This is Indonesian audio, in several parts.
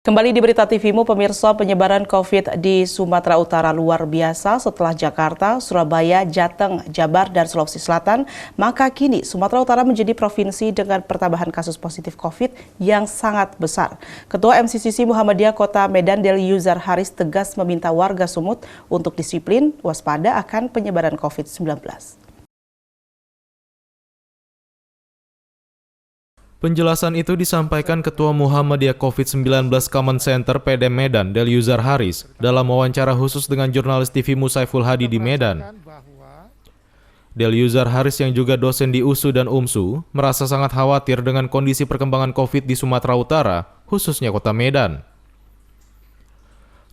Kembali di Berita TV-mu, pemirsa, penyebaran COVID di Sumatera Utara luar biasa setelah Jakarta, Surabaya, Jateng, Jabar, dan Sulawesi Selatan. Maka kini Sumatera Utara menjadi provinsi dengan pertambahan kasus positif COVID yang sangat besar. Ketua MCCC Muhammadiyah Kota Medan, Delyuzar Haris, tegas meminta warga Sumut untuk disiplin, waspada akan penyebaran COVID-19. Penjelasan itu disampaikan Ketua Muhammadiyah COVID-19 Command Center PD Medan, Delyuzar Haris, dalam wawancara khusus dengan jurnalis TV-mu Saiful Hadi di Medan. Delyuzar Haris yang juga dosen di USU dan UMSU merasa sangat khawatir dengan kondisi perkembangan COVID di Sumatera Utara, khususnya Kota Medan.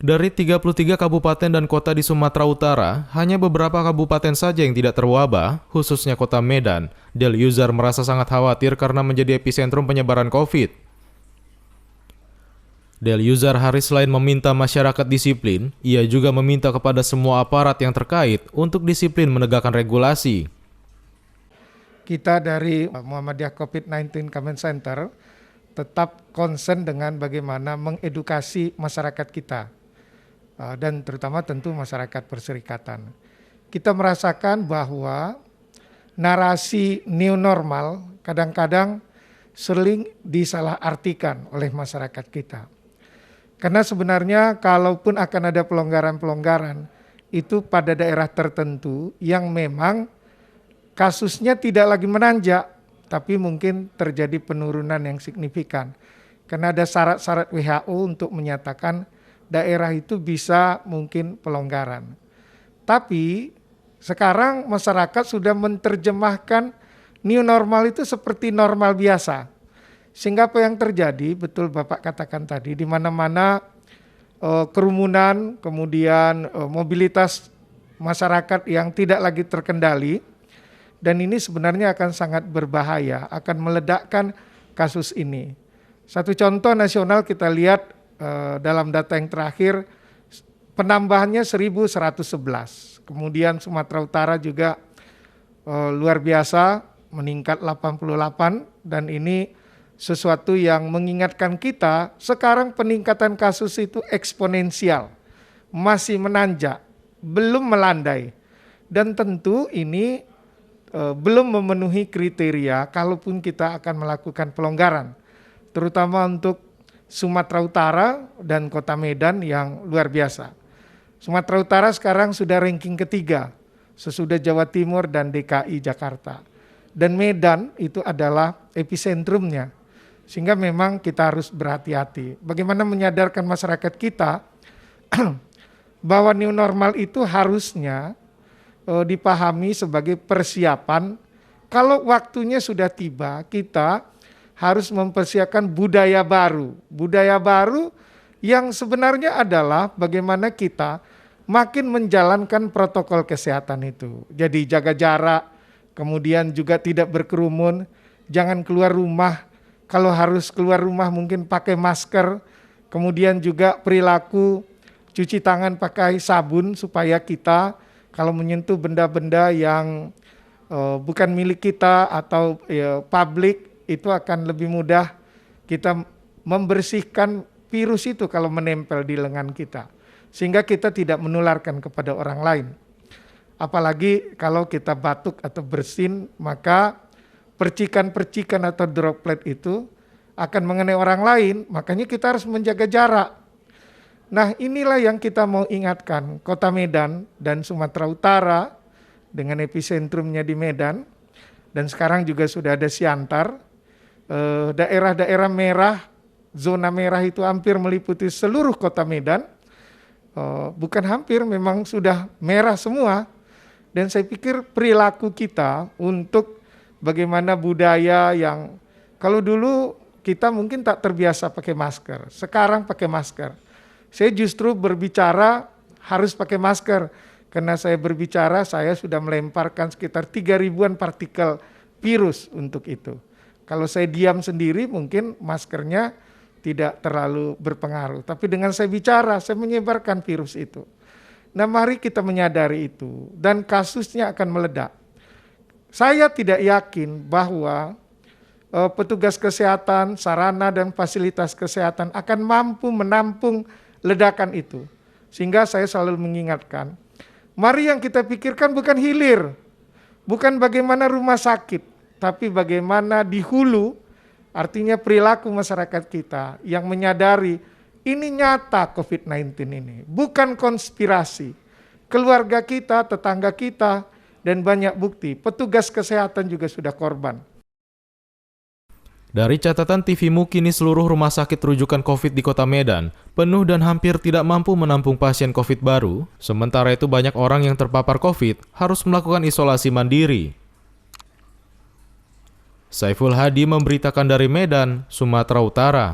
Dari 33 kabupaten dan kota di Sumatera Utara, hanya beberapa kabupaten saja yang tidak terwabah, khususnya Kota Medan. Delyuzar merasa sangat khawatir karena menjadi epicentrum penyebaran COVID. Delyuzar Haris selain meminta masyarakat disiplin, ia juga meminta kepada semua aparat yang terkait untuk disiplin menegakkan regulasi. Kita dari Muhammadiyah COVID-19 Command Center tetap concern dengan bagaimana mengedukasi masyarakat kita. Dan terutama tentu masyarakat perserikatan. Kita merasakan bahwa narasi new normal kadang-kadang sering disalahartikan oleh masyarakat kita. Karena sebenarnya kalaupun akan ada pelonggaran-pelonggaran, itu pada daerah tertentu yang memang kasusnya tidak lagi menanjak, tapi mungkin terjadi penurunan yang signifikan. Karena ada syarat-syarat WHO untuk menyatakan daerah itu bisa mungkin pelonggaran. Tapi sekarang masyarakat sudah menerjemahkan new normal itu seperti normal biasa. Sehingga apa yang terjadi, betul Bapak katakan tadi, di mana-mana kerumunan, kemudian mobilitas masyarakat yang tidak lagi terkendali, dan ini sebenarnya akan sangat berbahaya, akan meledakkan kasus ini. Satu contoh nasional kita lihat dalam data yang terakhir, penambahannya 1.111. Kemudian Sumatera Utara juga luar biasa, meningkat 88, dan ini sesuatu yang mengingatkan kita, sekarang peningkatan kasus itu eksponensial, masih menanjak, belum melandai. Dan tentu ini belum memenuhi kriteria kalaupun kita akan melakukan pelonggaran, terutama untuk Sumatera Utara dan Kota Medan yang luar biasa. Sumatera Utara sekarang sudah ranking ketiga, sesudah Jawa Timur dan DKI Jakarta. Dan Medan itu adalah epicentrumnya, sehingga memang kita harus berhati-hati. Bagaimana menyadarkan masyarakat kita bahwa new normal itu harusnya dipahami sebagai persiapan. Kalau waktunya sudah tiba, kita harus mempersiapkan budaya baru. Budaya baru yang sebenarnya adalah bagaimana kita makin menjalankan protokol kesehatan itu. Jadi jaga jarak, kemudian juga tidak berkerumun, jangan keluar rumah. Kalau harus keluar rumah mungkin pakai masker, kemudian juga perilaku cuci tangan pakai sabun supaya kita kalau menyentuh benda-benda yang bukan milik kita atau publik, itu akan lebih mudah kita membersihkan virus itu kalau menempel di lengan kita. Sehingga kita tidak menularkan kepada orang lain. Apalagi kalau kita batuk atau bersin, maka percikan-percikan atau droplet itu akan mengenai orang lain, makanya kita harus menjaga jarak. Nah, inilah yang kita mau ingatkan, Kota Medan dan Sumatera Utara dengan epicentrumnya di Medan, dan sekarang juga sudah ada Siantar. Daerah-daerah merah, zona merah itu hampir meliputi seluruh Kota Medan, bukan hampir, memang sudah merah semua. Dan saya pikir perilaku kita untuk bagaimana budaya yang, kalau dulu kita mungkin tak terbiasa pakai masker, sekarang pakai masker. Saya justru berbicara harus pakai masker, karena saya berbicara saya sudah melemparkan sekitar 3.000-an partikel virus untuk itu. Kalau saya diam sendiri mungkin maskernya tidak terlalu berpengaruh. Tapi dengan saya bicara, saya menyebarkan virus itu. Nah, mari kita menyadari itu dan kasusnya akan meledak. Saya tidak yakin bahwa petugas kesehatan, sarana dan fasilitas kesehatan akan mampu menampung ledakan itu. Sehingga saya selalu mengingatkan, mari yang kita pikirkan bukan hilir, bukan bagaimana rumah sakit, tapi bagaimana di hulu, artinya perilaku masyarakat kita yang menyadari ini nyata COVID-19 ini, bukan konspirasi. Keluarga kita, tetangga kita, dan banyak bukti, petugas kesehatan juga sudah korban. Dari catatan TVMU, kini seluruh rumah sakit rujukan COVID di Kota Medan penuh dan hampir tidak mampu menampung pasien COVID baru. Sementara itu banyak orang yang terpapar COVID harus melakukan isolasi mandiri. Saiful Hadi memberitakan dari Medan, Sumatera Utara.